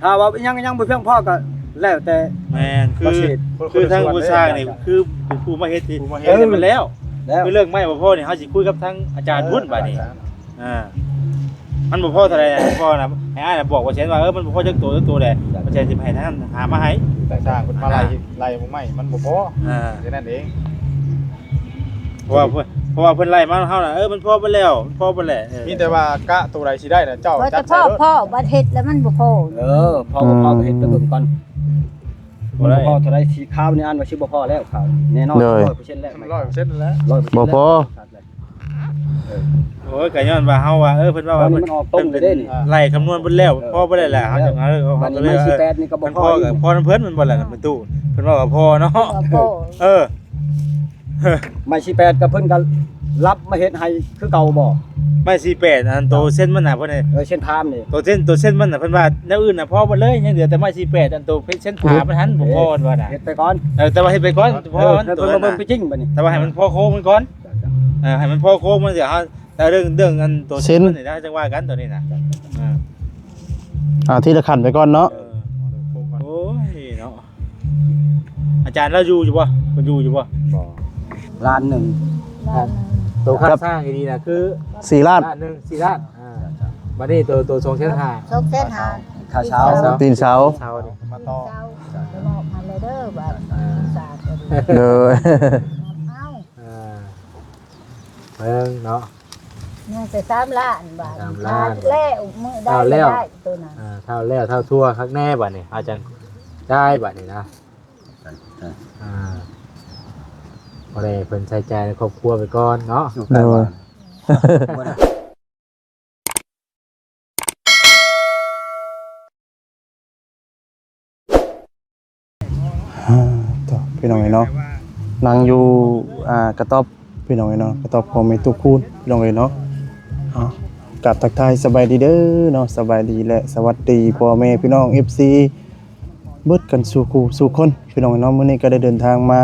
ถ้าว่ายังบ่เพียงพอก็แล้วแต่ แม่นคือทางผู้สร้างนี่คือเป็นผู้มาเฮ็ดที่เฮ็ดมันแล้วคือเรื่องไม้บ่พอนี่เฮาสิคุยกับทางอาจารย์พุ่นบัดนี้มันบ่พอเท่าใดบ่พอนะให้อ้ายน่ะบอกว่าเช่นว่ามันบ่พอจักตัวแหละบ่ใช่สิให้ทางหามาให้ แต่สร้างเพิ่นมาไล่บ่ไหม้มันบ่พอแค่นั้นเองเพราะว่าเพิ่นไล่มาเฮาน่ะมันพอไปแล้วมันพอไปแล้วมีแต่ว่ากะตัวใดสิได้น่ะเจ้าจัดใส่รถพ่อบัดเฮ็ดแล้วมันบ่พอพอก็เฮ็ดไปเบิ่งก่อนบ่พอเท่าใดสีขาวนี่อันว่าสิบ่พอแล้วขาวแน่นอน 100% แล้ว 100%แล้ว 100% บ่พอ โอ้ยก็ย้อนว่าเฮาว่าเพิ่นว่าว่า มันออกต้มเลยเด้นี่ ไล่คำนวณเพิ่นแล้วพอบ่ได้แหละเฮาจังมัน เฮาก็เล ไม่ ย สิ8นี่ก็บ่พอ พอเพิ่นมันบ่ล่ะมันตู้เพิ่นว่าพอเนาะไม่สิ8ก็เพิ่นก็รับมาเฮ็ดให้คือเก่าบ่ไม่48อันโตเส้นมันน่ะเพิ่นนี่เส้นพามนี่ตัวเส้นมันน่ะเพิ่นว่าแนวอื่นน่ะพอบ่เลยยังเหลือแต่ไม่48อันโตเส้นผามันหันบ่พอว่าน่ะเฮ็ดไปก่อนแต่ว่าเฮ็ดไปก่อนพอมันตัวเบิ่งไปจริงบัดนี้แต่ว่าให้มันพอโค้งมันก่อนให้มันพอโค้งมันเดี๋ยวเฮาแต่เรื่องอันตัวเส้นมันนี่นะจังว่ากันตัวนี้น่ะที่ละขั้นไปก่อนเนาะโอ้ยเนาะอาจารย์เราอยู่บ่เพิ่นอยู่บ่ล้านนึงตัวค่าสร้างดีน่ะคือ4 ล้านนึง4ล้านบัดนี้ตัว2เส้น5 2เส้นหาค่าเช้าตีนเช้ามาต่อจะบอกมาเลยเด้อบัดสาดเด้อเบิ่งเนาะนี่แต่3ล้านบาทแล้วมื้อได้ตัวนั้นเท่าแล้วเท่าทั่วข้างแน่บัดนี้อาจารย์ได้บัดนี้นะบ่ได้เพิ่นใช้จ่ายในครอบครัวไปก่อนเนาะต่อพี่น้องเนาะนั่งอยู่กระต๊อบพี่น้องเนาะกระต๊อบของแม่ตุกคูณพี่น้องเนาะกับทักทายสบายดีเด้อเนาะสบายดีและสวัสดีพ่อแม่พี่น้อง FC เบิดกันสู่คนพี่น้องเนาะมื้อนี้ก็ได้เดินทางมา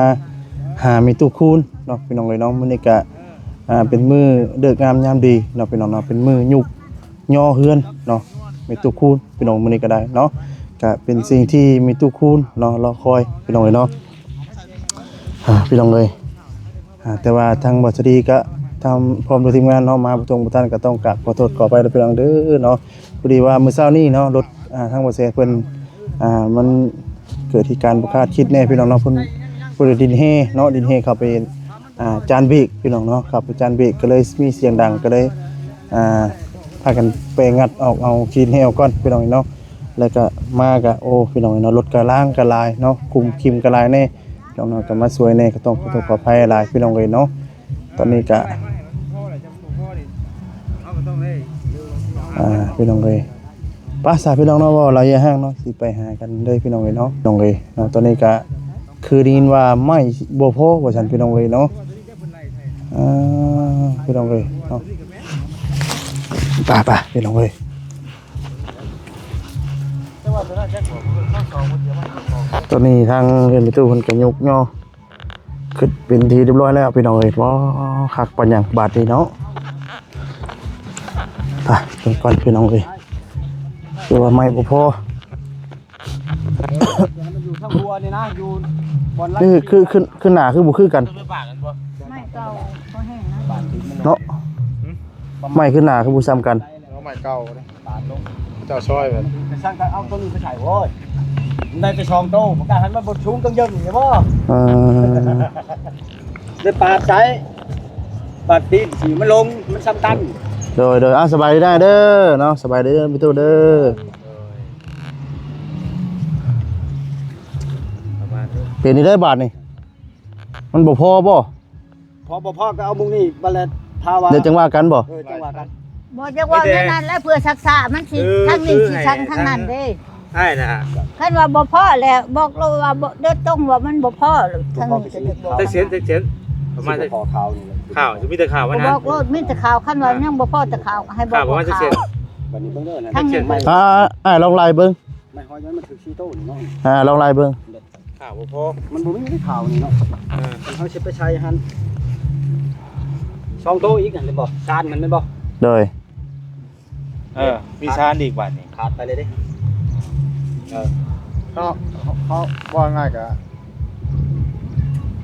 หาแม่ตุกคูณเนาะพี่น้องเนาะมื้อนี้ก็เป็นมื้อเลิกงามยามดีเนาะพี่น้องเนาะเป็นมื้อยุกย่อเฮือนเนาะแม่ตุกคูณพี่น้องมื้อนี้ก็ได้เนาะก็เป็นสิ่งที่แม่ตุกคูณเนาะรอคอยพี่น้องเนาะพี่น้องแต่ว่าทางบริษัทก็ทำพร้อมโดยทีมงานเนาะมาตรงท่านก็ต้องกราบขอโทษขอไปพี่น้องเด้อเนาะพอดีว่ามื้อเช้านี้เนาะรถทางบริษัทเพิ่นมันเกิดเหตุการณ์บ่คาดคิดแน่พี่น้องเนาะเพิ่นดินเฮเนาะดินเฮเข้าไปจานเบรกพี่น้องเนาะครับจานเบรกก็เลยมีเสียงดังก็เลยพากันไปงัดออกเอาคลีนให้เอาก่อนพี่น้องเนาะแล้วก็มาก็โอ้พี่น้องเนาะรถก็ล้างก็ลายเนาะคุมคิมก็ลายแน่พี่น้องก็มาสวยแน่ก็ต้องขอโทษขออภัยหลายพี่น้องเนาะตอนนี้ก็พี่น้องป้าสาพี่น้องเนาะว่าเราอย่าห่างเนาะสิไปหากันเลยพี่น้องเนาะน้องเนาะตอนนี้ก็คือได้ยินว่าไม่บ่พอว่าฉันพี่น้องเนาะพี่น้องเนาะป่ะพี่น้องตอนนี้ทางเรียนประตูคนกันยกย่อขึ้นเป็นทีเรียบร้อยแล้วพี่น้องเพราะคักปัญญาบาทนี่เนาะไปเป็นก่อนพี่น้องคือว่าไม่พออยู่ข้างบัวนี่นะอยู่บนไร่นี่คือหนาคือบุคือกันไม่เก่าก็แห้งนะเนาะไม่คือหนาคือบุซ้ำกันไม่เก่าเลยปาดลงเจ้าช่วยแบบไปสร้างการเอาตัวนี้ไปใส่โว้ยได้ไปช่องโตผมการหันมาบนชูงต้องเยินอย่างบ่ได้ปาดใจปาดตีนสีมันลงมันซ้ำตันโดยสบายได้เด้อเนาะสบายเด้อพี่ตู้เด้อเปลี่ยนนี่ได้บาทนี่มันบ่พอบ่พอก็เอามุงนี่บัลเลทาวาเดี๋ยวจังว่ากันบ่จังว่ากันบ่จังว่านั้นแล้วเพื่อศักษามันสิทั้งนี้สิทั้งนั้นเด้ใช่นะฮะคันว่าบ่พอแล้วบอกเราว่าบ่เด้อตรงว่ามันบ่พอทั้งนี้จะบอกเซ็นประมาณขอข่าวนี่ข่าวจะมีแต่ข่าวว่านั้นบอกโลดมีแต่ข่าวคันว่ายังบ่พอแต่ข่าวให้บอกข่าวว่าจะเซ็นวันนี้เบิ่งเด้อนะทั้งนี้ลองไล่เบิ่งไม่ฮ้อยมันถึกซีโต้นี่เนาะลองไล่เบิ่งข่าวบ่พอมันบ่มีข่าวนี่เนาะเฮาสิไปใช้หั่นช่องโตอีกหั่นเลยบ่ชานมันแม่นบ่โดยมีชานอีกบาดนี่ขาดไปเลยเด้ เขาว่าง่ายกะ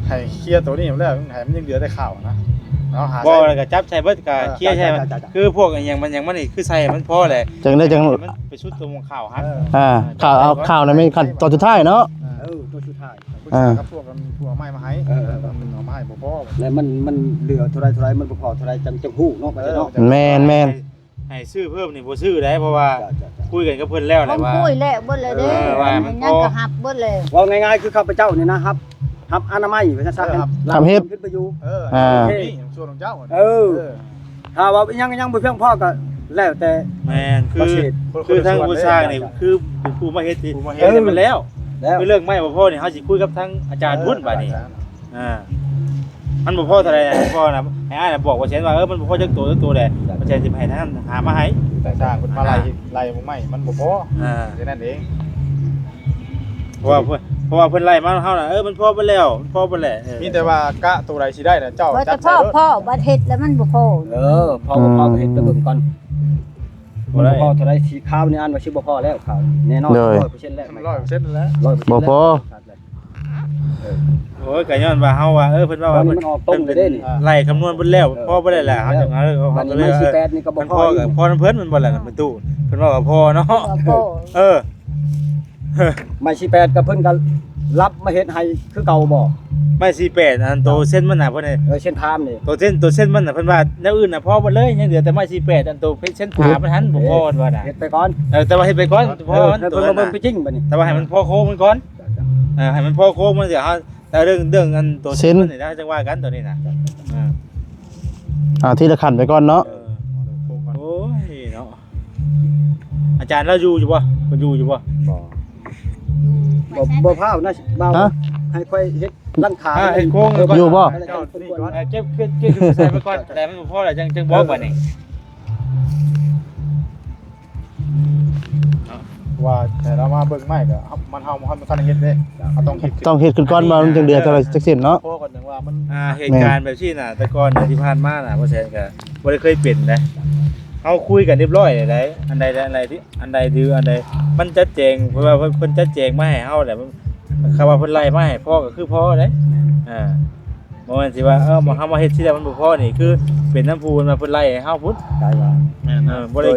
ให้เคลียร์ตัวนี้แล้วให้มันยังเหลือแต่ข่าวนะเนาะหา บ่แล้วก็จับใส่เบิดก็เคลียร์ใช่คือพวกอหยังมันนี่คือใส่มันพอแหละ จังได้จัง มันไปชุดตัวมงข่าวครับ ข่าวเอาข่าวนั้นเป็นขั้นตอนสุดท้ายเนาะ ตัวสุดท้าย ผู้ชายกับพวกกันพวกไม้มาให้มันเอามาให้บ่พอ แล้วมันเหลือเท่าไรมันบ่พอเท่าไรจังฮู้เนาะไปเนาะ แม่น ให้ซื้อเพิ่มนี่บ่ซื้อได้เพราะว่าคุยกันกับเพิ่นแล้วแห ผ ละ ม ว่า คุยแล้วเบิดเลยเด้ยังก็หับเบิดเลย ว่าง่ายๆคือข้าพเจ้านี่นะครับฮับอนามัยไปซะขึ้นไปอยู่นี่ส่วนของเจ้า ถ้าว่ายังบ่เพียงพอก็แล้วแต่ แม่นคือทางผู้สร้างนี่คือเป็นผู้มาเฮ็ดที่เฮ็ดมันแล้วคือเรื่องไม้บ่พอนี่เฮาสิคุยกับทางอาจารย์พุ่นบัดนี้มันบ่พอเท่าใดบ่พอนะให้อ้ายน่ะบอกว่าเช่นว่ามันบ่พอจักตัวแหละมันจะสิให้ท่านหามาให้ แต่สร้างเพิ่นมาไล่บ่ไหม้มันบ่พอแค่นั้นเอง เพราะว่าเพิ่นไล่มาเฮาน่ะมันพอไปแล้วมันพอไปแล้ว มีแต่ว่ากะตัวใดสิได้น่ะเจ้า ว่า จั จะ ดใส่รถ พ่อบัดเฮ็ดแล้วมันบ่พอ พอเห็นไปเบิ่งก่อนบ่พอเท่าไรสีขาวนี่อันว่าสิบ่พอแล้วขาวแน่นอน 100% แล้ว 100%แล้ว บ่พอ โอ้ยก็ย้อนว่าเฮาว่าเพิ่นว่า มัน เพิ่น ออกตรงไปได้นี่ ไล่คำนวณเพิ่นแล้วพอบ่ได้แหละเฮาจังเอาเฮา วัน ก็ นี้ เลย มัน18นี่ก็บ่ มัน พ พ อ อกับพอเพิ่นมันบ่ล่ะมันตู้เพิ่นว่าก็พอเนาะ บ่พอ ไม่18ก็เพิ่นก็รับมาเฮ็ดให้คือเก่าบ่ ไม่48อันโตเส้นมันน่ะเพิ่นนี่ เส้นทางนี่ ตัวเส้นมันน่ะเพิ่นว่าแนวอื่นน่ะพอหมดเลยยังเหลือแต่ไม้48อันโตเส้นผ่ามันหันบ่พอว่าน่ะ เฮ็ดไปก่อน แต่ว่าเฮ็ดไปก่อนพอมัน เพิ่น ตัว มา นั้น เบิ่ง น่ะ ไปจริงบัดนี้ แต่ว่าให้มันพอโค้งมันก่อนให้มันพอโค้งมันเดี๋ยวเฮาแต่เรื่องอันตัวเส้นมันนี่นะจังว่ากันตัวนี้น่ะ ที่ละขั้นไปก่อนเนาะ โอ้ยเนาะอาจารย์เราอยู่บ่เพิ่นอยู่บ่ บ่พาวนะบ่าวให้ค่อยเฮ็ดลังขา ไอ้โค้ง อยู่บ่ เก็บใส่ไปก่อนแต่มันบ่พอแล้วจังบอกว่านี่ ว่าแต่เรามาเบิ่งไม้ก็มันเฮามันทันเฮ็ดเด้เราต้องเฮ็ด ต้องเฮ็ดขึ้นก่อนว่ามันจังเดือเท่าไหร่จักเส้นเนาะ พอก่อนจังว่ามัน เหตุการณ์แบบนี้น่ะแต่ก่อนที่ผ่านมาน่ะบ่แซ่นก็บ่ได้เคยเป็นนะเฮาคุยกันเรียบร้อยได้อันใดที่อันใดดื้ออันใดมันจัดแจงเพราะว่าเพิ่นจัดแจงมาให้เฮาแหละคำว่าเพิ่นไล่มาให้พ่อก็คือพ่อเด้บ่แม่นสิว่าเฮามาเฮ็ดที่แล้วมันบ่พอนี่คือเป็นน้ำพูนมาเพิ่นไล่ให้เฮาพุ่น ได้ว่า บ่ได้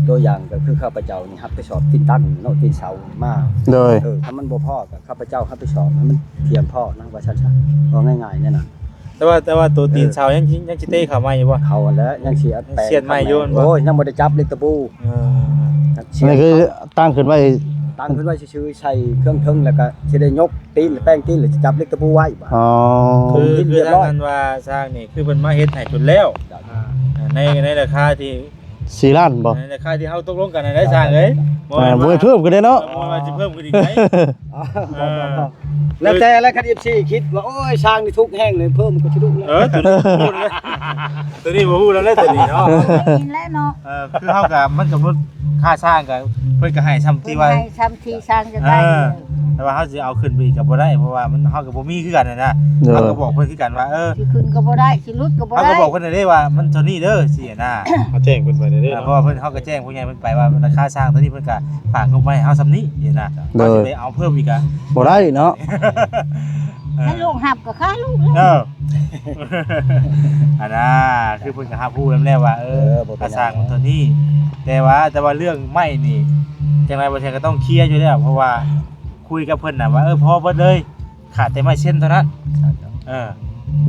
ตัวอย่างก็คือข้าพเจ้านี่รับไปสอบติดตั้งเนาะติดเสามา โดย ถ้ามันบ่พอก็ข้าพเจ้ารับไปสอบให้มันเพียงพอนะว่าซั่นๆก็ง่ายๆเนี่ยน่ะ แต่ว่าตัวตีนเสายังสิเตะเข้ามาอยู่บ่ เขาแล้วยังสิอัดแปลง เสียดไม้โยนบ่ โอ้ยยังบ่ได้จับเหล็กตะปู นี่คือตั้งขึ้นไว้ ตั้งขึ้นไว้ซื่อๆใส่เครื่องทึงแล้วก็สิได้ยกตีนแป้งตีนแล้วจะจับเหล็กตะปูไว้บ่ อ๋อ คือทางนั้นว่าสร้างนี่คือเพิ่นมาเฮ็ดให้จนแล้วในราคาที่ 4 ล้านบ่ ในราคาที่เฮาตกลงกันได้สร้างเอ้ย บ่ให้เพิ่มกันได้เนาะ ว่าสิเพิ่มขึ้นอีกไหม แล้วแต่แล้วคัน FC คิดว่าโอ้ยช้างนี่ทุกข์แห้งเลยเพิ่มก็สิทุกข์แล้ว ตัวนี้บ่ฮู้แล้วตัวนี้เนาะ กินแล้วเนาะ คือเฮาก็มันกำหนดค่าสร้างก็เพิ่นก็ให้ซ้ำที่ว่า ให้ทำทีสร้างจะได้ แต่ว่าเฮาสิเอาขึ้นไปอีกก็บ่ได้เพราะว่ามันเฮาก็บ่มีคือกันนะเฮาก็บอกเพิ่นคือกันว่าสิขึ้นก็บ่ได้สิลุดก็บ่ เฮา ได้ ก็บอกเพิ่นได้ว่ามันเท่านี้เด้อสินะ เขาแจ้งเพิ่นไปเด้อ เพราะว่าเพิ่นเฮาก็แจ้งผู้ใหญ่เพิ่นไปว่าราคาสร้างตัวนี้เพิ่นก็ฝากงบไว้ให้เฮาซ้ำนี้นี่นะว่าสิไปเอาเพิ่มอีกอ่ะ บ่ได้เนาะ ให้ลูกหับก็ค่าลูก อันน่ะคือเพิ่นก็หาผู้แล้วว่าค่าสร้างมันตัวนี้แต่ว่าเรื่องไม้นี่จังได๋บ่แท้ก็ต้องเคลียร์อยู่แล้วเพราะว่าคุยกับเพิ่นน่ะว่าพอเบิดเลยขาดแต่ไม้เส้นเท่านั้น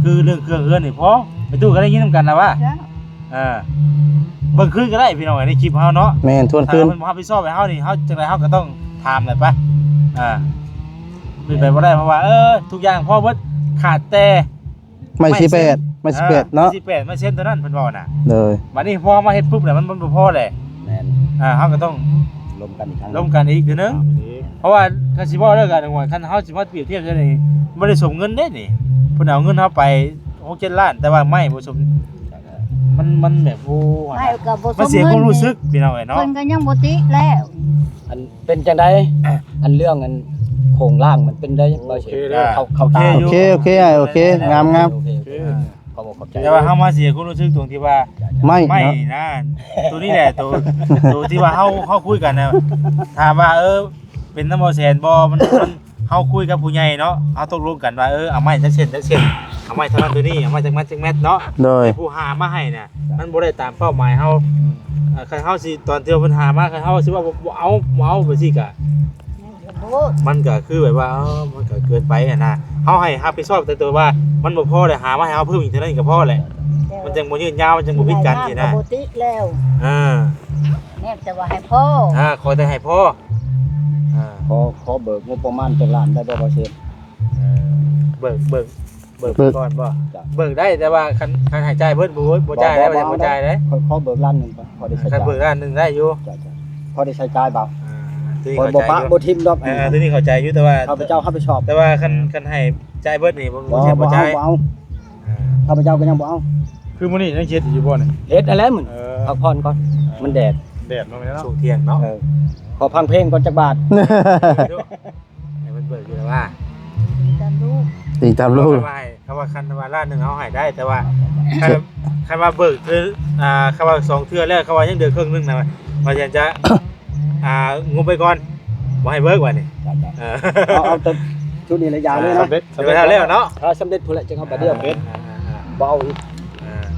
คือเรื่องเครื่องเฮือนนี่พอไปตู้ก็ได้ยินนำกันนะว่าเบิ่งคืนก็ได้พี่น้องในคลิปเฮาเนาะ แม่นทวนคืน เพิ่นบ่รับผิดชอบให้เฮานี่เฮาจังได๋เฮาก็ต้องถามหน่อยปะเป็นไปบ่ได้เพราะว่าทุกอย่างพอเบิดขาดแต่ ไม่18ไม่18เนาะ 18มาเส้นเท่านั้นเพิ่นเว้าน่ะ เลย บัดนี้พอมาเฮ็ดปุ๊บแล้วมันบ่พอแหละ แม่น เฮาก็ต้อง ลมกันอีกครั้ง ร่วมกันอีกทีนึงเพราะว่าคันสิบ่เลิกกันว่าคันเฮาสิมาเปรียบเทียบกันนี่บ่ได้สมเงินเด้นี่เพิ่นเอาเงินเฮาไป6-7 ล้านแต่ว่าไม่บ่สมมันแบบโอ้ ให้ก็บ่ส มัน ม เสีย เงิ ความรู้สึกพี่น้องเอ้ยเนาะ เพิ่นก็ยังบ่ติแล้ว อันเป็นจังไดอันเรื่องอันโครงล่างมันเป็นได้บ่ใช่เข้าตา โอเคโอเคงาม ขอบใจ แต่ว่าเฮามาเสียความรู้สึกตรงที่ว่า ไม่ ไม่นะตัวนี้แหละตัวที่ว่าเฮาคุยกันนะถามว่า เป็นน้ำบ่แสนบ่มันเฮาคุยกับผู้ใหญ่เนาะเฮาตกลงกันว่าเอาไม้จักเส้นเอาไม้เท่านั้นตัวนี้เอาไม้จักมัดจักแมตเนาะ โดย ผู้หามาให้น่ะมันบ่ได้ตามเป้าหมายเฮาคันเฮาสิตอนเที่ยวเพิ่นหามาคันเฮาสิว่าบ่เอาไปสิก็มันก็คือแบบว่ามันก็เกินไปอ่ะนะเฮาให้รับผิดชอบแต่ตัวว่ามันบ่พอได้หามาให้เฮาเพิ่มอีกเท่านั้นก็พอแหละมันจังบ่ยืนยาวมันจังบ่ผิดกันสินะ ปกติแล้ว เนี่ยแต่ว่าให้พ่อ ขอแต่ให้พ่อ ขอเบิกงบประมาณเป็นล้านได้บ่เชน เบิกก่อนบ่เบิกได้แต่ว่าคันหายใจเบิดบ่จ่ายได้บ่จ่ายได้ ขอเบิกล้านหนึงก่อนพอได้ใช้ คั จ่าน ย เบิกด้านนึงได้อยู่ พอได้ใช้จ่ายเบา ตัวนี้ บ่ เข้าใจ ปะ อยู่ บ่ทิมดอก ตัวนี้เข้าใจอยู่แต่ว่า ข้าพเจ้ารับผิดชอบ แต่ว่าคันให้จ่ายเบิดนี่บ่ บ่ ใช่บ่จ่าย เอาข้าพเจ้าก็ยังบ่เอา คือมื้อนี้ยังเฮ็ดอยู่บ่นี่ เฮ็ดอะไรมึงพักผ่อนก่อนมันแดด แดดเนาะแม่เนาะ ช่วงเที่ยงเนาะ ขอพังเพลงก่อนจักบาท ให้มันเบิกอยู่แล้วว่า ตามลูก ติงตามลูก เขาว่าคันว่าล้านนึงเอาให้ได้แต่ว่าคันว่าเบิกคือเขาว่า2เทื่อแล้วเขาว่ายังเดือครึ่งนึงนะว่าจะงบไปก่อนบ่ให้เบิกว่านี่ เอาแต่ชุดนี้ระยะเลยนะ สำเร็จ จะไปทำแล้วเนาะ ถ้าสำเร็จพุ่นละจังเอาไปเดียวเฮ็ดบ่เอาอีก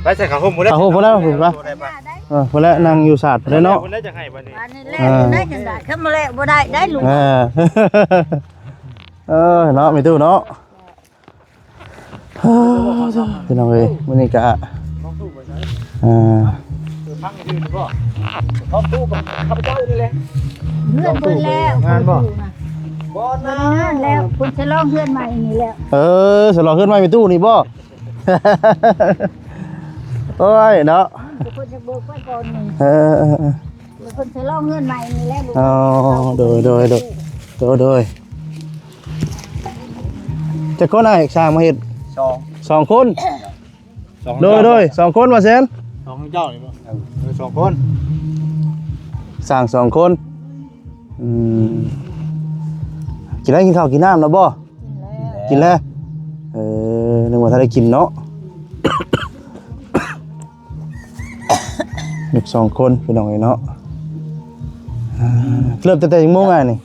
ไปใส่ข้าวหุ้มหมดแล้ว ข้าวโพดพอแล้วถูกปะ พอแล้วนั่งอยู่ศาสตร์พอแล้วเนาะ คนได้จะให้บัดนี้ อันนี้แลกได้จังได๋คันบ่แลกบ่ได้ลูก เนาะไม่ตู้เนาะพี่น้องเอ้ยมื้อนี้ก็พร้อมตู้กับข้าพเจ้านี่แหละ เฮือนเพิ่นแล้ว งานบ่ บ่นะ งานแล้วเพิ่นจะลองเฮือนใหม่นี่แล้ว สลอขึ้นมาไม่ตู้นี่บ่ โอ้ยเนาะ เพิ่นจะเบิกไว้ก่อนนี่ เออ เพิ่นจะลองเฮือนใหม่นี่แล้วลูก อ๋อโดยจะคนอ้ายสร้างมาเฮ็ด สอง 2คนโดย2คนว่าแซน สองเจ้านี่บ่สองคน สร้าง2คนกินได้กินข้าวกินน้ำแล้วบ่กินแล้วนึกว่าถ้าได้กินเนาะ เด็ก2คนพี่น้องเอ้ยเนาะเริ่มตั้งแต่กี่โมงอ่ะนี่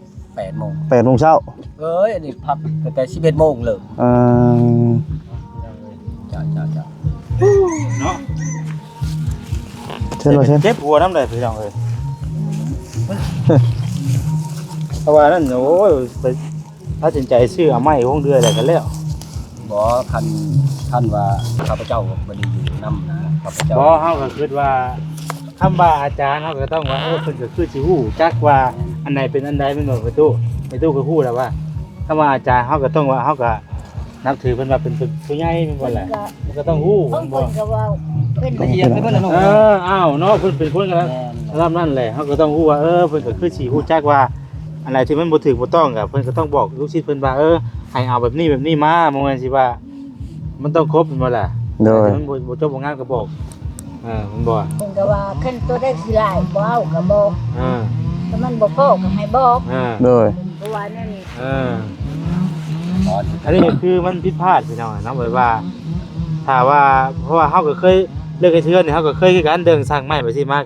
8 โมง 8 โมงเช้า เอ้ยอันนี้พักตั้งแต่11 โมงเลย จ้า เนาะ เชิญมาเชิญ เจ็บหัวน้ำเลยพี่น้องเลยเพราะว่านั่นโอ้ยไปตัดสินใจซื้อเอาไม้ห้องเดืออะไรกันแล้ว บ่คันว่าข้าพเจ้าบ่ได้อยู่นำนะข้าพเจ้า บ่เฮาก็คิดว่าคำว่าอาจารย์เฮาก็ต้องว่าเพิ่นก็คือสิฮู้จักว่าอันไหนเป็นอันใดแม่นบ่ประตูก็ฮู้แล้วว่าคำว่าอาจารย์เฮาก็ต้องว่าเฮาก็นับถือเพิ่นว่าเป็นผู้ใหญ่แม่นบ่ล่ะมันก็ต้องฮู้ เพิ่น บ่ ก็ว่าเป็น ละเอียดไปเบิดแล้วเนาะ อ้าวเนาะเพิ่นเป็นคนกันแล้วรับนั่นแหละเฮาก็ต้องฮู้ว่าเพิ่นก็คือสิฮู้จักว่าอันไหนที่มันบ่ถูกบ่ต้องก็เพิ่นก็ต้องบอกลูกศิษย์เพิ่นว่าให้เอาแบบนี้มาบ่แม่นสิว่ามันต้องครบแม่นบ่ล่ะ โดย มันบ่จบบ่งานก็บอกมันบ่ เพิ่นก็ว่าคันตัวได้สิหลายบ่เอาก็บอก ถ้ามันบ่พอก็ให้บอก โดย เพราะว่านั่นนี่ อันนี้คือมันผิดพลาดพี่น้องนะแบบว่าถ้าว่าเพราะว่าเฮาก็เคยเลิกให้เทือนนี่เฮาก็เคยคือการเดินสร้างไม้ไปสิมาก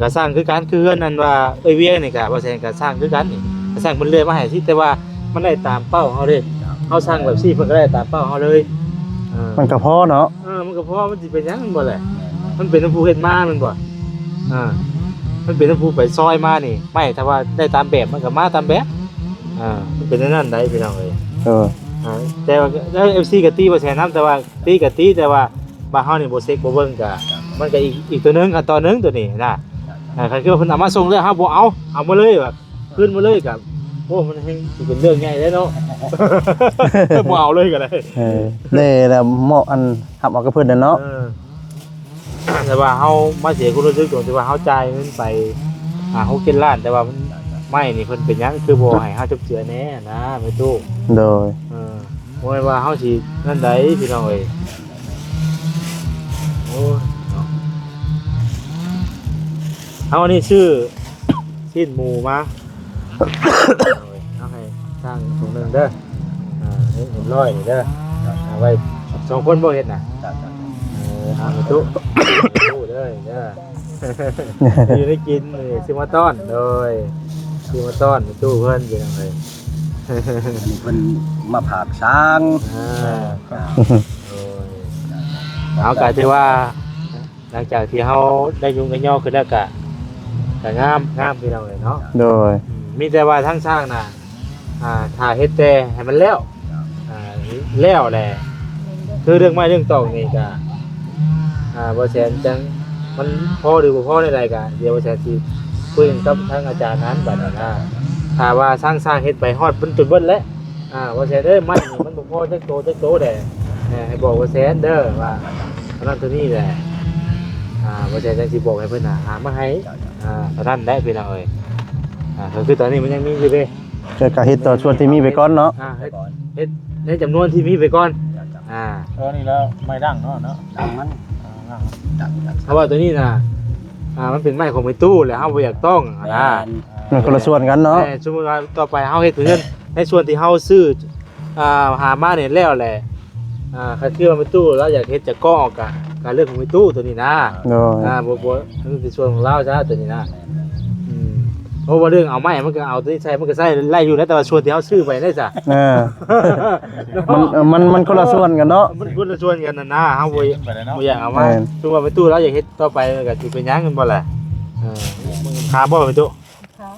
ก็สร้างคือการคือเฮือนนั่นว่าเวียงนี่ก็บ่แซ่นก็สร้างคือกันนี่สร้างเพิ่นเรื่อยมาให้สิแต่ว่ามันได้ตามเป้าเฮาเด้เฮาสร้างแบบซี่เพิ่นก็ได้ตามเป้าเฮาเลยมันก็พอเนาะ มันก็เพราะมันสิเป็นหยังมันบ่แหละมันเป็นน้ำผู้เฮ็ดมามันบ่มันเป็นน้ำผู้ไปซอยมานี่ไม่ถ้าว่าได้ตามแบบมันก็มาตามแบบมันเป็นนั่นได้พี่น้องเอ้ยแต่ว่าแล้ว FC ก็ตีบ่แซ่น้ำแต่ว่าตีก็ตีแต่ว่าบ้านเฮานี่บ่เซ็กบ่เบิ่งก็มันก็อีกตัวนึงขั้นตอนนึงตัวนี้นะคันคือว่าเพิ่นเอามาส่งแล้วเฮาบ่เอามาเลยแบบขึ้นมาเลยก็โอ้มันสิเป็นเรื่องใหญ่เลยเนาะ บ่เอาเลยก็ได้ ได้แล้วเหมาะอันหับเอากับเพิ่นนั่นเนาะ แต่ว่าเฮามาเสียความรู้สึกตรงที่ว่าเฮาจ่ายเงินไป6-7 ล้านแต่ว่ามันไม่นี่เพิ่นเป็นหยังคือบ่ให้เฮาจบเจือแน่นะแม่ตู้ โดย บ่แม่นว่าเฮาสินั่นใดพี่น้องเอ้ยโอ้ยเนาะเอาอันนี้ชื่อชิ้นหมูมาเอาให้สร้างถุงนึงเด้อเห็นร้อยนี่เด้อเอาไว้2คนบ่เฮ็ดน่ะแม่ตู้ตู้เด้อเด้ออยู่ได้กินซื้อมาต้อนโดย ที่มาต้อนมาตู้เพิ่นอยู่นั่นเลย อันนี้เพิ่นมาผากช้าง โอ้ยเอากะที่ว่า หลังจากที่เฮาได้ยุงกันย่อขึ้นแล้วก็งามพี่น้องเลยเนาะ โดย มีแต่ว่าทั้งสร้างน่ะถ้าเฮ็ดแต่ให้มันแล้วแล้วแหละคือเรื่องไม้เรื่องตอกนี่ก็บ่แสนจังมันพอหรือบ่พอในใดก็เดี๋ยวบ่แสนสิคุยกันกับทางอาจารย์นั้นบัดนั้นนะถ้าว่าสร้างเฮ็ดไปฮอดเพิ่นจนเบิดแล้วบ่แสนเอ้ยไม้นี่มันบ่พอจักโตแด่ให้บอกว่าแสนเด้อว่าอันนั้นตัวนี้แหละบ่แสนจังสิบอกให้เพิ่นหามาให้เท่านั้นได้พี่น้องเอ้ยก็คือตอนนี้มันยังมีอยู่เด้ ก็เฮ็ดต่อส่วนที่มีไปก่อนเนาะ เฮ็ดในจำนวนที่มีไปก่อนนี่แล้วไม่ดังเนาะ ดังมันดัง เพราะว่าตัวนี้น่ะมันเป็นไม้ของไม้ตู้แหละเฮาบ่อยากต้องนะ มันคนละส่วนกันเนาะ สมมุติว่าต่อไปเฮาเฮ็ดเงินในส่วนที่เฮาซื้อหามาเนี่ยแล้วแหละคันคือว่าไม้ตู้แล้วอยากเฮ็ดจะก้อออกการเรื่องของไม้ตู้ตัวนี้นะ โดย บ่มันเป็นส่วนของเราซะตัวนี้นะเพราะว่าเรื่องเอาไม้มันก็เอาตัวนี้ใช้มันก็ใช้ไล่อยู่นะแต่ว่าส่วนที่เฮาซื้อไปได้ซะ มันคนละส่วนกันเนาะ มันคนละส่วนกันนะเฮาบ่ ไปเลยเนาะ อยากเอามาสมมุติว่าไปตู้แล้วอยากเฮ็ดต่อไปก็สิเป็นหยังกันบ่ล่ะคาบ่ไปตู้ ครับ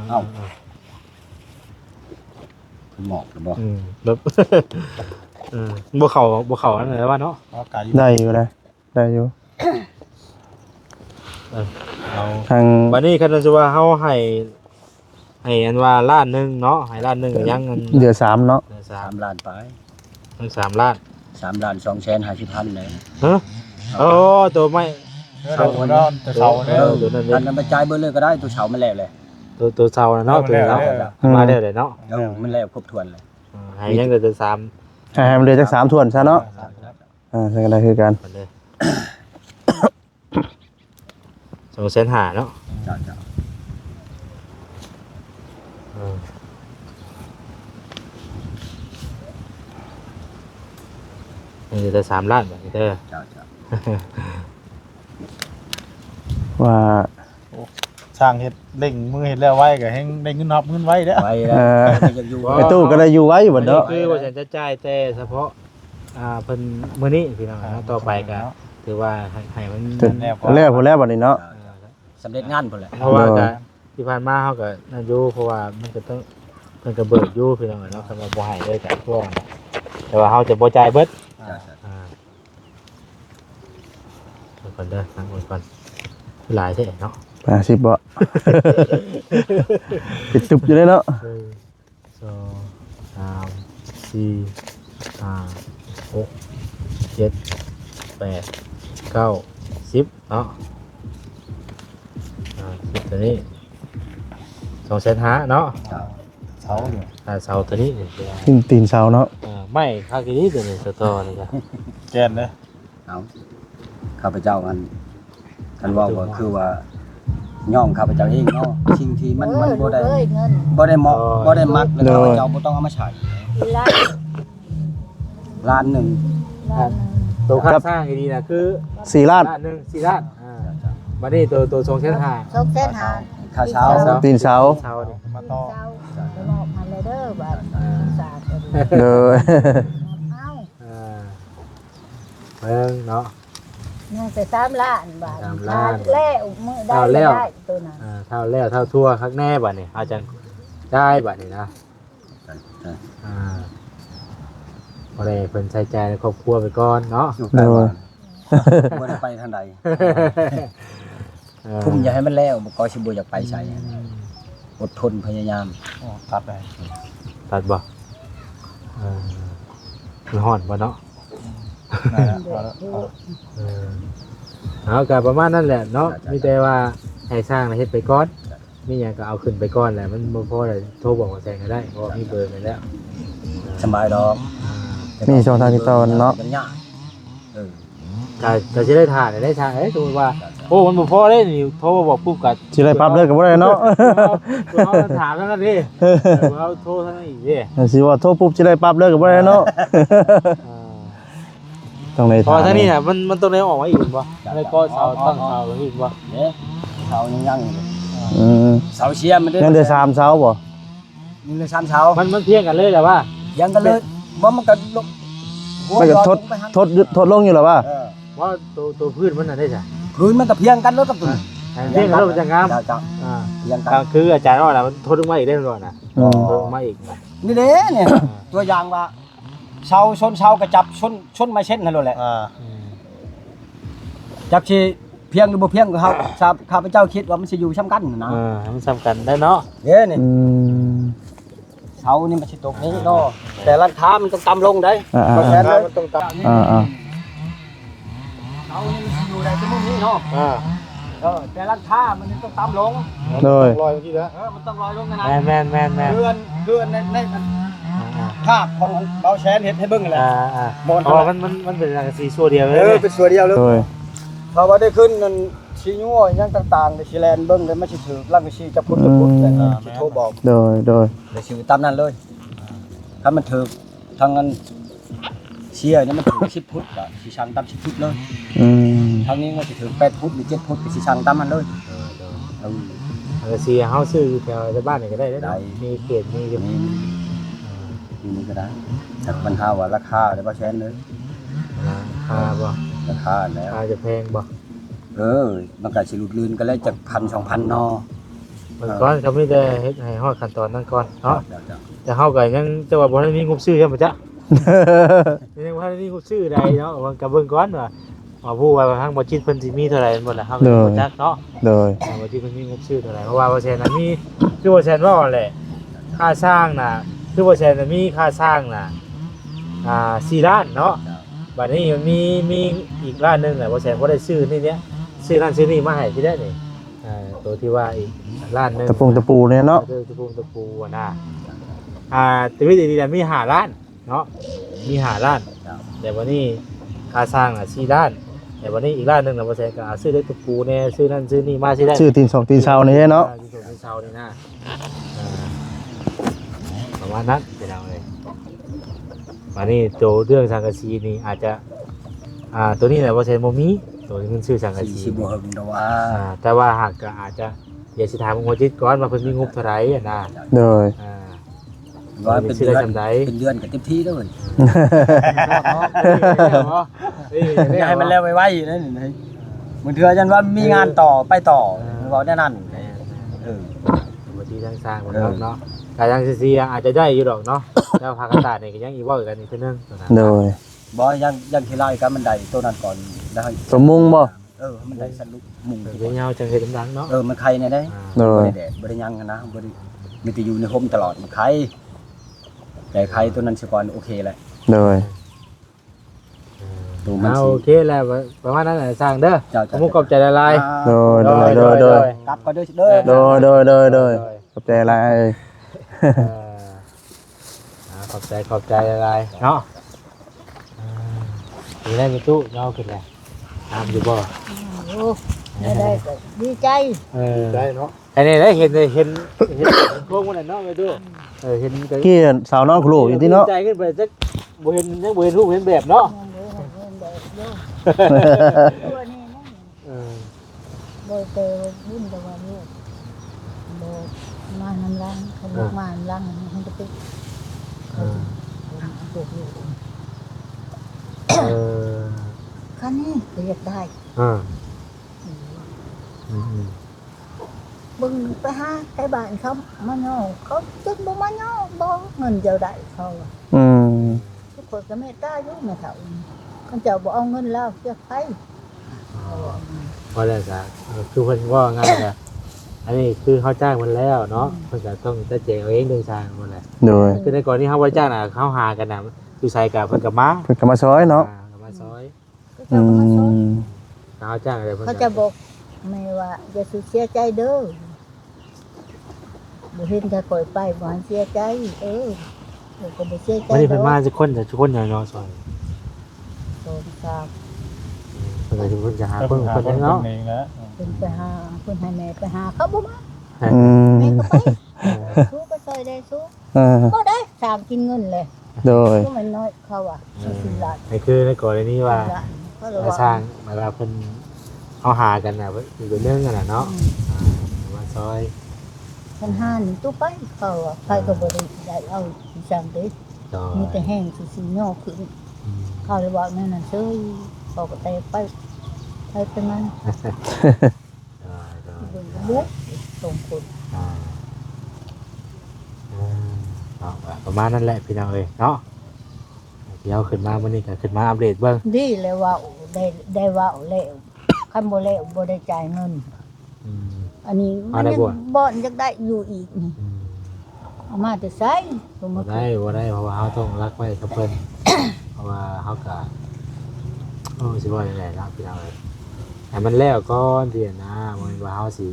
เอ้าหมอกหรือบ่ แบบบ่เข้าอันนั้นว่าเนาะ ได้อยู่เลยได้อยู่ เอา ทาง บัดนี้คันจะว่าเฮาให้อันว่าล้านนึงเนาะให้ล้านนึงก็ยังเงิน เดือน3เนาะ 3 ล้านไป ทั้ง3ล้าน 3 ล้าน2 50,000เลย ฮะโอ้ตัวไม่ เสาเนาะแต่เสาเนาะ ตัวนั้น อันนั้นไปจ่ายเบิ่เลยก็ได้ตัวเสามันแล้วเลย ตัวเซาเนาะตัวเนาะมาได้เลยเนาะ มันแล้วครบถ้วนเลย ให้ยังแต่ตัว3 ให้มันเดือนจัก3ถ้วนซะเนาะใช่กันได้คือกัน มันเลย2,500,000เนาะ จ้า นี่จะ3ล้านแบบนี้เด้อ จ้า ว่า สร้างเฮ็ดเร่งมือเฮ็ดแล้วไว้ก็ให้ได้เงินนับเงินไว้เด้อ ไว้แล้วจะอยู่ ไปตู้ก็ได้อยู่ไว้บ่เนาะ คือว่าฉันจะจ่ายแต่เฉพาะเพิ่นมื้อนี้พี่น้องนะต่อไปก็ถือว่าให้มัน แล้วพุ่นแล้วบัดนี้เนาะ สำเร็จงานพุ่นแหละ เพราะว่าก็ที่ผ่านมาเฮาก็นั่นอยู่เพราะว่ามันก็ต้องเพิ่นก็เบิกอยู่พี่น้องเนาะสำหรับบ่ให้เลยก็ช่วงแต่ว่าเฮาจะบ่จ่ายเบิดก่อนเด้อฟังก่อนหลายแท้เนาะ 80บ่ปิดตุบอยู่เลยเนาะ 2 3 4 5 6 7 8 9 10เนาะ10ตัวนี้2,500,000เนาะ เสาอยู่ เสาตัวนี้ ตีนเสาเนาะ ไม่ค่ากี่นี้ตัวนี้สตอนี่จ้ะ แกนเด้อ เอาข้าพเจ้ากันว่าก็คือว่าย่อมข้าพเจ้าเองเนาะสิ่งที่มันบ่ได้ เงิน บ่ได้เหมาะบ่ได้มักแล้วข้าพเจ้าบ่ต้องเอามาใช้ ล้าน ล้านหนึ่ง ล้าน ตัวค่าสร้างดีนะคือ 4ล้าน ล้านหนึ่ง4ล้านบัดนี้ตัว2,500,000 2,500,000 ค่าเช้า ตีนเสา เสานี่ มาต่อ จะบอกมาเลยเด้อบัดสาด เด้อ เอ้า เบิ่งเนาะ ยังแต่3ล้านบาท 3ล้าน แล้วมื้อได้ เอาแล้ว ได้ตัวนั้น เท่าแล้วเท่าทั่วคักแน่บัดนี้อาจารย์ได้บัดนี้นะบ่ได้เพิ่นใช้จ่ายในครอบครัวไปก่อนเนาะ อยู่ไกลว่าบ่ได้ไปทางใดทุ่มอย่าให้มันแล้วบ่ก็สิบ่อยากไปใช้อดทนพยายาม ตัดได้ ตัดบ่มันฮ้อนบ่เนาะเอาก็ประมาณนั้นแหละเนาะมีแต่ว่าให้สร้างเฮ็ดไปก่อนมีหยังก็เอาขึ้นไปก่อนแหละมันบ่พอได้โทรบอกว่าแซงก็ได้เพราะมีเบอร์มันแล้ว สบายดอก มีช่องทางติดต่อเนาะ มันยากก็สิได้ถ่ายได้ทางสมมุติว่าโอ้มันบ่พอเด้นี่โทรมาบอกปุ๊บก็ สิได้ปรับเลยก็บ่ได้เนาะ เราถามนั่นดิเราโทรทั้งนั้นอีกดิ สิว่าโทรปุ๊บสิได้ปรับเลยก็บ่ได้เนาะต้องได้ พอทั้งนี้น่ะมันต้องได้ออกมาอีกบ่ได้ก็เสาตั้งเสาอีกบ่ เด้เขายังอยู่ เสาเชียร์มันได้ ยังได้3เสาบ่ ยังได้3เสา มันเพียงกันเลยแหละว่า ยังกันเลยบ่มันก็ลงหัว มันก็ ยอด ทด ลงไปหั่น ทดลงอยู่แล้วว่า ว่าตัวพื้นมันน่ะได้จ้ะ พื้นมันก็เพียงกันแล้วกับตัว เพียงกันแล้วมันจะงาม จ้ะ อ่า เพียงกัน คืออาจารย์ว่าน่ะมันทดลงมาอีกได้ก่อนน่ะ อืม ทดลงมาอีกนะ นี่เด้เนี่ยตัวอย่างว่าเสาชนเสากระจับชนไม้เช่นนั่นแหละจับชีเพียงหรือบ่เพียงก็เฮาข้าพเจ้าคิดว่ามันสิอยู่ซ้ำกันนะ ให้มันซ้ำกันได้เนาะ เด้นี่ อืม เสานี่มันสิตกนี้เนาะแต่ร้านค้ามันต้องต่ำลงได้ อ่า เพราะฉะนั้นเลย มันต้องตัด อ่า เสานี่มันสิอยู่ได้ชั่วโมงนี้เนาะ แต่ร้านค้ามันต้องต่ำลง โดย ลอยเมื่อกี้แล้ว มันต้องลอยลงนะ แม่น เดือนในภาพของเบาแชนเฮ็ดให้เบิ่งนั่นแหละ เพราะมันเป็นสังกะสีชั่วเดียวเลย เป็นส่วนเดียวเลย โดย เพราะว่าได้ขึ้นนั่นชี้ยัวยังต่างๆในชีแลนเบิ่งเลยไม่ใช่ถือร่างกายชีจะพุทธแต่ที่โทรบอก โดย เลยชีตามนั้นเลยถ้ามันถือทางนั้นเชียร์นี่มันถือ10 พุทธก็สิชังตาม10 พุทธเลย อืม ทางนี้มันสิถือ8 พุทธหรือ7 พุทธก็สิชังตามมันเลย สังกะสีเฮาซื้อแถวบ้านนี่ก็ได้มีเขตมี นี่ก็ได้จากปัญหาว่าราคาได้บ่แชนเลย ค่าบ่ ราคาแล้ว ค่าจะแพงบ่ มันก็สิหลุดลื่นก็เลยจาก1,000-2,000เนาะ มันก่อนก็มีแต่เฮ็ดให้ฮอดขั้นตอนนั้นก่อนเนาะแต่เฮาก็ยังจะว่าบ่ได้มีงบซื้อใช่บ่จ๊ะยังบ่ได้มีงบซื้อใดเนาะมันก็เบิ่งก่อนว่าผู้ว่าทางบ่จิตเพิ่นสิมีเท่าไหร่หมดล่ะเฮาก็บ่จักเนาะ โดย บ่จิตเพิ่นมีงบซื้อเท่าไหร่เพราะว่าบ่แซ่นน่ะมีคือบ่แซ่นว่าแหละค่าสร้างน่ะคือบ่แซ่นน่ะมีค่าสร้างน่ะ4ล้านเนาะบัดนี้มันมีอีกล้านนึงแหละบ่แซ่นบ่ได้ซื้อนี่เนี้ยซื้อนั่นซื้อนี่มาให้ที่ได้นี่ตัวที่ว่าอีกล้านนึง ตะปูเนี่ยเนาะ ตะปูอะนะชีวิตดีๆมี5ล้านเนาะมี5ล้านแต่วันนี้ค่าสร้าง4ล้านแต่วันนี้อีกล้านนึงน่ะบ่แซ่นก็ซื้อได้ตะปูแน่ซื้อนั่นซื้อนี่มาสิได้ ชื่อตีนสองตีนเช้านี่เนาะ ที่เช้านี่นะประมาณนั้นเป็นเอาเลยวันนี้ตัวเรื่องสังกะสีนี่อาจจะตัวนี้แหละบ่แซ่นบ่มีตัวนี้มันชื่อสังกะสี สิบ่เฮิงดอกว่า แต่ว่าหากก็อาจจะเดี๋ยวสิถามหัวจิตก่อนว่าเพิ่นมีงบเท่าไหร่นะ โดย ว่าเป็นเดือนก็เต็มที่เลยอยากให้มันแล้วไวๆนั่นนี่มึงเถื่อจันว่ามีงานต่อไปต่อเว้าแน่นั่นหัวจิตทางสร้างบ่เนาะแต่ทางซีอาจจะได้อยู่ดอกเนาะแล้วภาคตานี่ก็ยังอีกเว้ากันอีกเทื่อนึง โดย บ่ยังที่ไล่กันมันได้ตัวนั้นก่อนแล้ว สมมุงบ่ มันได้สรุปมุง เดี๋ยวยาวจังเฮ็ดดังเนาะ มันไข่เนี่ยได้ โดย บ่ได้แดดบ่ได้ยังนะบ่ได้มีแต่อยู่ในห่มตลอดมันไข่แต่ไข่ตัวนั้นสิก่อนโอเคแหละ โดย ตัวมัน โอเคแล้วประมาณนั้นแหละสร้างเด้อ จ้า ผมขอบใจหลาย โดย กลับก็ด้วยเด้อ โดยขอบใจหลาย ขอบใจหลายเนาะมีได้มีตู้เงาขึ้นแล้วตามอยู่บ่ โอ้ได้ก็ดีใจ ได้เนาะ อันนี้ได้เห็นโค้งมันเนาะไปดูเห็น กี้สาวนอนครูอยู่ที่เนาะ ใจขึ้นไปจักบ่เห็นยังบ่เห็นรูปเห็นแบบเนาะ ตัวนี้นะโดยเตอบุญตะวันลูกโดยมาน้ำล้างเขาบอกมาน้ำล้างมันจะเป็นปลูกอยู่คันนี้เรียกได้บึงไปหาไอ้บ้านเขามาโน่เขาจึงบ่มาโน่บ่เงินเจ้าได้เขาทุกคนก็เมตตาอยู่แม่เฒ่าเขาเจ้าบ่เอาเงินแล้วเสียไป พอแล้วจ้ะคือเพิ่นว่าง่ายจ้ะอันนี้คือเขาจ้างมันแล้วเนาะเพิ่นก็ต้องจัดแจงเอาเองเดินทางนั่นแหละ โดย คือในก่อนที่เขาบ่จ้างน่ะเขาหากันน่ะอยู่ไสกับเพิ่นก็มา เพิ่นก็มาซอยเนาะ มาซอย เขาเจ้าก็มาซอย เขาจ้างอะไรเพิ่น เขาจะบอกแม่ว่าอย่าสิเสียใจเด้อบ่เห็นถ้าปล่อยไปบ่ให้เสียใจก็บ่เสียใจ วันนี้เพิ่นมาทุกคนอย่างเนาะซอย โทรศัพท์ เพิ่นก็สิเพิ่นจะหาเพิ่นเนาะ เองนะ เพิ่นไปหาเพิ่นให้แม่ไปหาเขาบ่มา อืม แม่ก็ไปสู้ก็ซอยได้สู้บ่ได้สามกินเงินเลย โดย ก็มันน้อยเขาอ่ะ4ล้าน นี่คือในกรณีว่า เขาเลย มา ว่า สร้างเวลาเพิ่นเอาหากันน่ะอยู่เป็นเรื่องกันน่ะเนาะ มาซอย ฉันห้านี่ตู้ไปเขาอะไปก็บ่ได้เอาสิสั่งเด้ โดย มีแต่แห้งสิย่อขึ้นเขาเลยบอกนั่นน่ะเซ้ยเขาก็แตกไปเป็นมัน โดย เบิ่งลุกตรงคน อ่าเอาประมาณนั้นแหละพี่น้องเอ้ยเนาะเดี๋ยวขึ้นมาวันนี้ก็ขึ้นมาอัปเดตเบิ่ง ดีเลยว่าได้ว่าแล้วคันบ่แล้วบ่ได้จ่ายเงิน อืม อันนี้ มาได้บ่ บ่อนจักได้อยู่อีกนี่เอามาแต่ไสลง บ่ มา ได้เพราะว่าเฮาต้องรักไว้กับเพิ่น เพราะว่าเฮาก็สิว่าจังได๋เนาะพี่น้องเอ้ยให้มันแล้วก่อนสินะบ่แม่นว่าเฮาสิ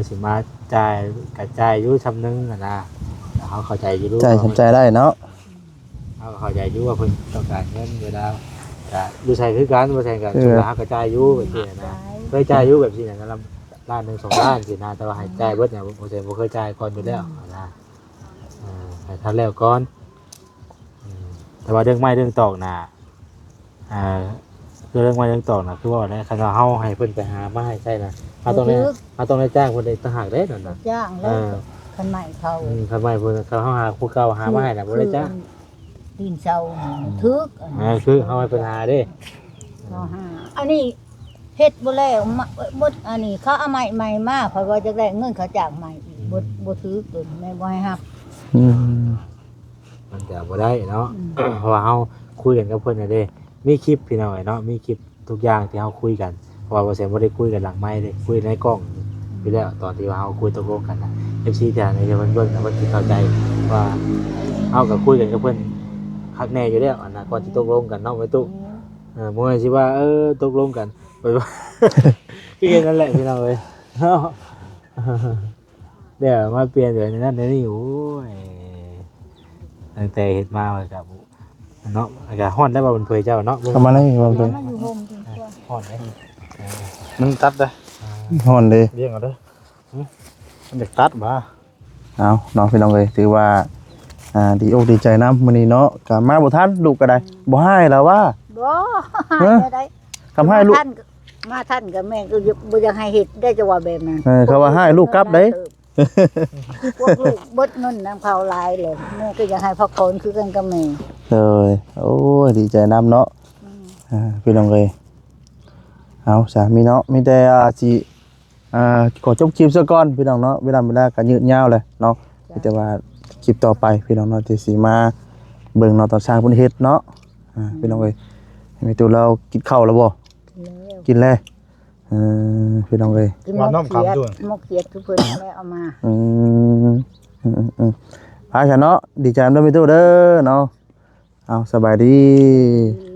สิมาจ่ายกระจายอยู่ซำนึงอะนะแต่เฮาเข้าใจอยู่ ใจฉันใจได้เนาะ เฮาก็เข้าใจอยู่ว่าเพิ่นต้องการเงินเวลาก็อยู่ใช้คือกันบ่ใช่กันสุดท้ายเฮากระจายอยู่แบบนี้นะเคยจ่ายอยู่แบบนี้นะล้าน1 2ล้านสินะแต่ว่าให้จ่ายเบิดเนี่ยบ่ใช่บ่เคยจ่ายก่อนอยู่แล้วนะให้ทันแล้วก่อนแต่ว่าเรื่องไม้เรื่องตอกน่ะคือเรื่องไม้เรื่องตอกน่ะคือว่าเนี่ยคันว่าเฮาให้เพิ่นไปหามาให้ใช่นะเฮาต้องได้จ้างเพิ่นได้ต่างหากเด้นั่นน่ะ จ้างแล้วคันใหม่เขา คันไม้เพิ่นเขาหาผู้เก่าหามาให้น่ะบ่ได้จ้าง ดินเซาทึก คือเฮาให้เพิ่นหาเด้ เขาหาอันนี้เฮ็ดบ่แล้วบ่อันนี้เขาเอาใหม่มาเพราะว่าจะได้เงินเขาจ้างใหม่อีกบ่ถือเกินแม่บ่ให้รับ อืม มันจะบ่ได้เนาะ เพราะว่าเฮาคุยกันกับเพิ่นน่ะเด้มีคลิปพี่น้องเนาะมีคลิปทุกอย่างที่เฮาคุยกันเพราะว่าบ่ใช่บ่ได้คุยกันหลังไมค์เด้คุยในกล้องอยู่แล้วตอนที่ว่าเฮาคุยตกลงกันน่ะ FC ที่ในเพิ่นเบิ่งน่ะเพิ่นสิเข้าใจว่าเฮาก็คุยกันกับเพิ่นคักแน่อยู่แล้วอันน่ะก่อนสิตกลงกันเนาะไว้ตุบ่แม่นสิว่าตกลงกันไปว่า คือนั่นแหละพี่น้องเอ้ยเนาะ เดี๋ยวมาเปลี่ยนเดี๋ยวนั้นเดี๋ยวนี้โอ้ยตั้งแต่เฮ็ดมากับเนาะอากาศร้อนได้บ่บนเผยเจ้าเนาะ เข้ามาเลยว่าเพิ่น มาอยู่โฮมจริงตัว ร้อนเด้ มันตัดเด้ ฮ้อนเด้ เลี้ยงเอาเด้มันอยากตัดบ่ เอาน้องพี่น้องเอ้ยถือว่าดีอกดีใจนํมื้อนี้เนาะก็มาบ่ทันลูกก็ได้บ่ให้แล้วว่า บ่ได้ ทำให้ลูก มาท่านกับแม่ก็บ่อยากให้เฮ็ดได้จังว่าแบบนั้น เขาว่าให้ลูกกลับเด้ พวกลูกเบิดเงินนำเขาหลายเลยแม่ก็อยากให้พักผ่อนคือกันกับแม่ เลยโอ้ยดีใจนํเนาะพี่น้องเอ้ยเอาสามีเนาะมีแต่สิขอจบคลิปซะก่อนพี่น้องเนาะเวลาก็ยืดยาวเลยเนาะมีแต่ว่าคลิปต่อไปพี่น้องเนาะที่สิมาเบิ่งเนาะตอนสร้างเพิ่นเฮ็ดเนาะพี่น้องเอ้ยมีตัวเรากินข้าวแล้วบ่กินแล้วพี่น้องเอ้ย กินหมกเขียดทุกเพิ่นแล้วเอามา พาฉันเนาะดีใจนำด้วยมีตู้เด้อเนาะเอาสบายดี ดี